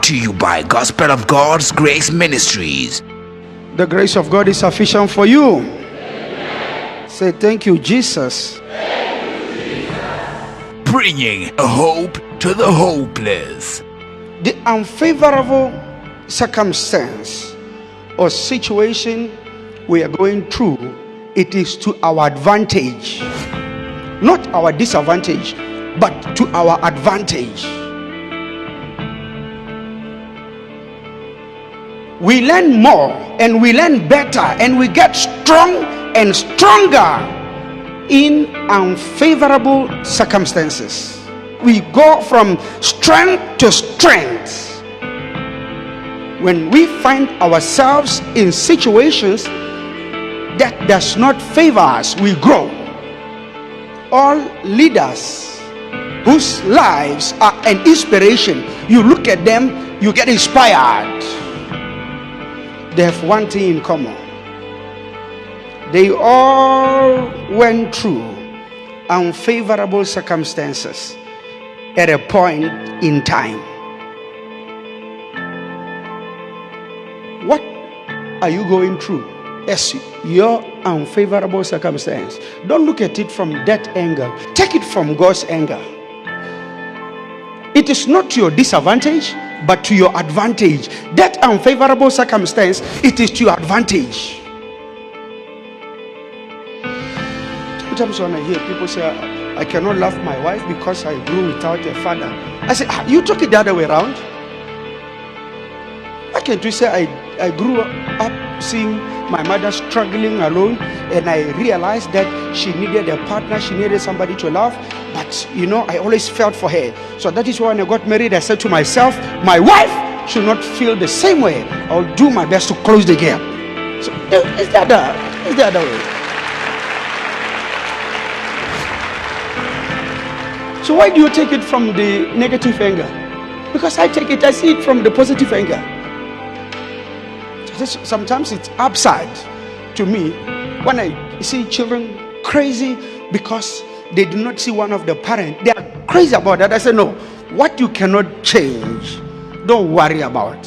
to you by Gospel of God's Grace Ministries. The grace of God is sufficient for you. Amen. Say thank you, Jesus. Bringing hope to the hopeless. The unfavorable circumstance or situation we are going through, it is to our advantage, not our disadvantage, but to our advantage. We learn more and we learn better and we get strong and stronger in unfavorable circumstances. We go from strength to strength. When we find ourselves in situations that does not favor us, we grow. All leaders whose lives are an inspiration, you look at them, you get inspired. They have one thing in common. They all went through unfavorable circumstances at a point in time. What are you going through as your unfavorable circumstance? Don't look at it from that angle. Take it from God's angle. It is not to your disadvantage, but to your advantage. That unfavorable circumstance, it is to your advantage. Sometimes when I hear people say, I cannot love my wife because I grew without a father, I say, you took it the other way around. Why can't you say, I grew up seeing my mother struggling alone, and I realized that she needed a partner, she needed somebody to love, but I always felt for her. So that is why when I got married, I said to myself, my wife should not feel the same way. I'll do my best to close the gap. So is that the other way? So why do you take it from the negative angle? Because I see it from the positive angle. Sometimes it's upside to me when I see children crazy because they do not see one of the parents. They are crazy about that. I say, no, what you cannot change, don't worry about.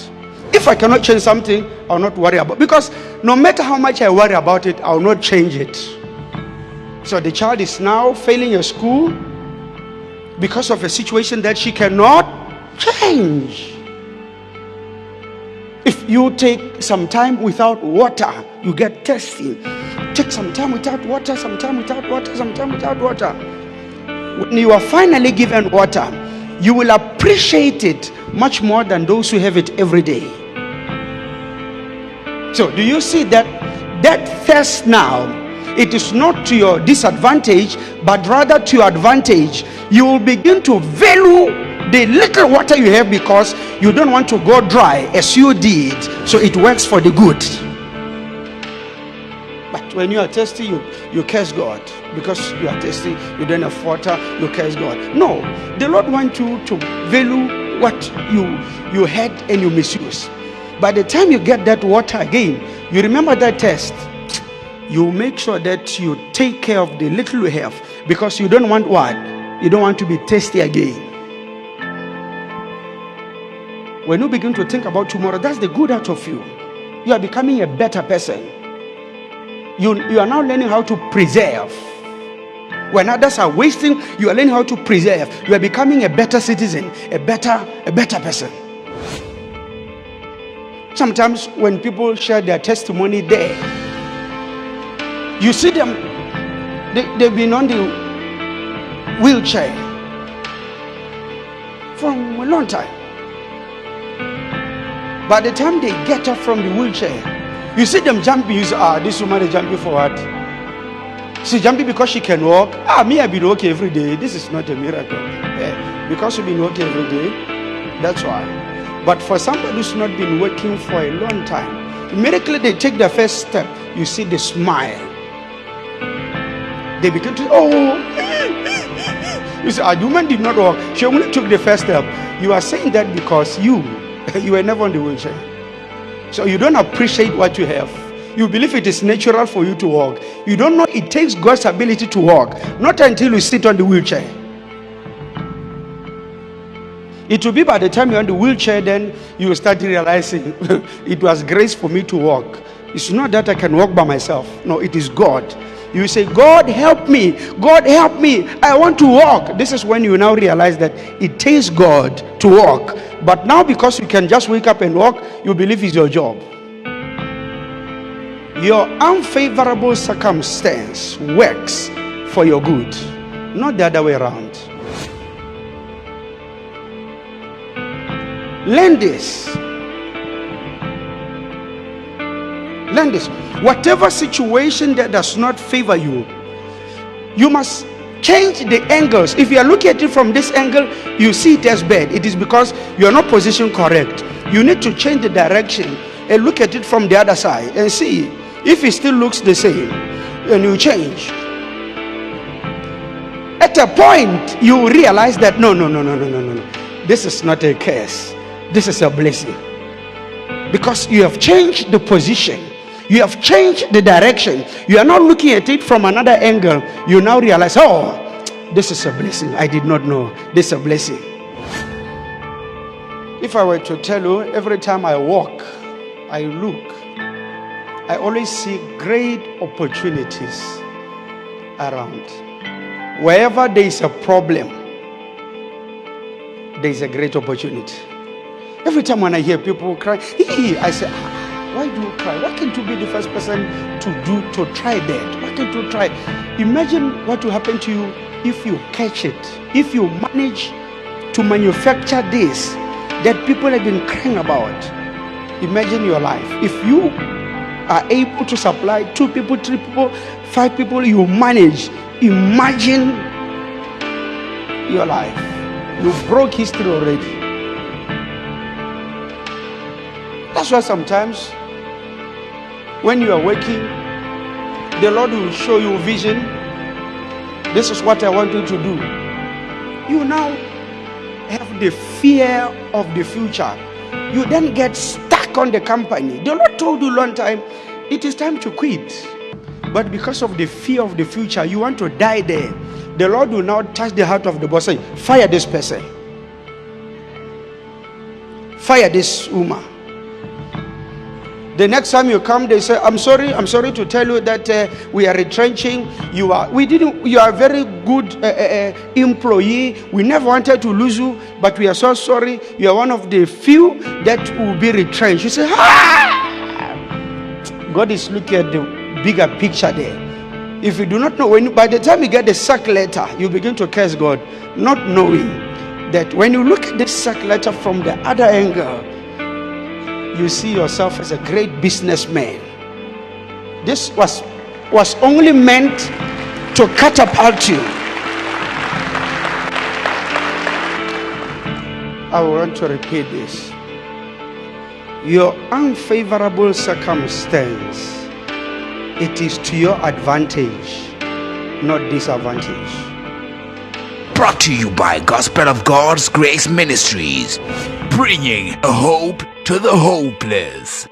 If I cannot change something, I'll not worry about it. Because no matter how much I worry about it, I'll not change it. So the child is now failing at school because of a situation that she cannot change. If you take some time without water, you get thirsty. Take some time without water, some time without water, some time without water. When you are finally given water, you will appreciate it much more than those who have it every day. So do you see that thirst now, it is not to your disadvantage, but rather to your advantage. You will begin to value the little water you have because you don't want to go dry as you did, so it works for the good. But when you are thirsty, you curse God. Because you are thirsty, you don't have water, you curse God. No, the Lord wants you to value what you had and you misuse. By the time you get that water again, you remember that test. You make sure that you take care of the little you have, because you don't want what? You don't want to be thirsty again. When you begin to think about tomorrow, that's the good out of you. You are becoming a better person. You are now learning how to preserve. When others are wasting, you are learning how to preserve. You are becoming a better citizen, a better person. Sometimes when people share their testimony there, you see them, they've been on the wheelchair for a long time. By the time they get up from the wheelchair, you see them jumping. You say, this woman is jumping for what? She's jumping because she can walk. Me, I've been walking every day. This is not a miracle. Because you've been walking every day, that's why. But for somebody who's not been working for a long time, immediately they take the first step, you see the smile. They begin to, you say, the woman did not walk. She only took the first step. You are saying that because you were never on the wheelchair. So you don't appreciate what you have. You believe it is natural for you to walk. You don't know it takes God's ability to walk. Not until you sit on the wheelchair. It will be by the time you're on the wheelchair, then you will start realizing it was grace for me to walk. It's not that I can walk by myself. No, it is God. You say, God help me. God help me. I want to walk. This is when you now realize that it takes God to walk. But now because you can just wake up and walk, you believe it's your job. Your unfavorable circumstance works for your good, not the other way around. Learn this. Learn this. Whatever situation that does not favor you, you must change the angles. If you are looking at it from this angle, you see it as bad. It is because you are not positioned correct. You need to change the direction and look at it from the other side and see if it still looks the same. And you change. At a point, you realize that no. This is not a curse. This is a blessing. Because you have changed the position. You have changed the direction. You are not looking at it from another angle. You now realize, oh, this is a blessing. I did not know. This is a blessing. If I were to tell you, every time I walk, I look, I always see great opportunities around. Wherever there is a problem, there is a great opportunity. Every time when I hear people cry, I say, why do you cry? Why can't you be the first person to try that? Why can't you try? Imagine what will happen to you if you catch it. If you manage to manufacture this that people have been crying about. Imagine your life. If you are able to supply 2 people, 3 people, 5 people, you manage. Imagine your life. You broke history already. That's why sometimes when you are working, the Lord will show you vision. This is what I want you to do. You now have the fear of the future. You then get stuck on the company. The Lord told you long time, it is time to quit. But because of the fear of the future, you want to die there. The Lord will now touch the heart of the boss, say, fire this person. Fire this woman. The next time you come, they say, I'm sorry to tell you that we are retrenching. You are a very good employee. We never wanted to lose you, but we are so sorry. You are one of the few that will be retrenched. You say, God is looking at the bigger picture there. If you do not know, by the time you get the sack letter, you begin to curse God, not knowing that when you look at this sack letter from the other angle, you see yourself as a great businessman. This was only meant to catapult you. I want to repeat this. Your unfavorable circumstance, it is to your advantage, not disadvantage. Brought to you by Gospel of God's Grace Ministries, bringing a hope to the hopeless.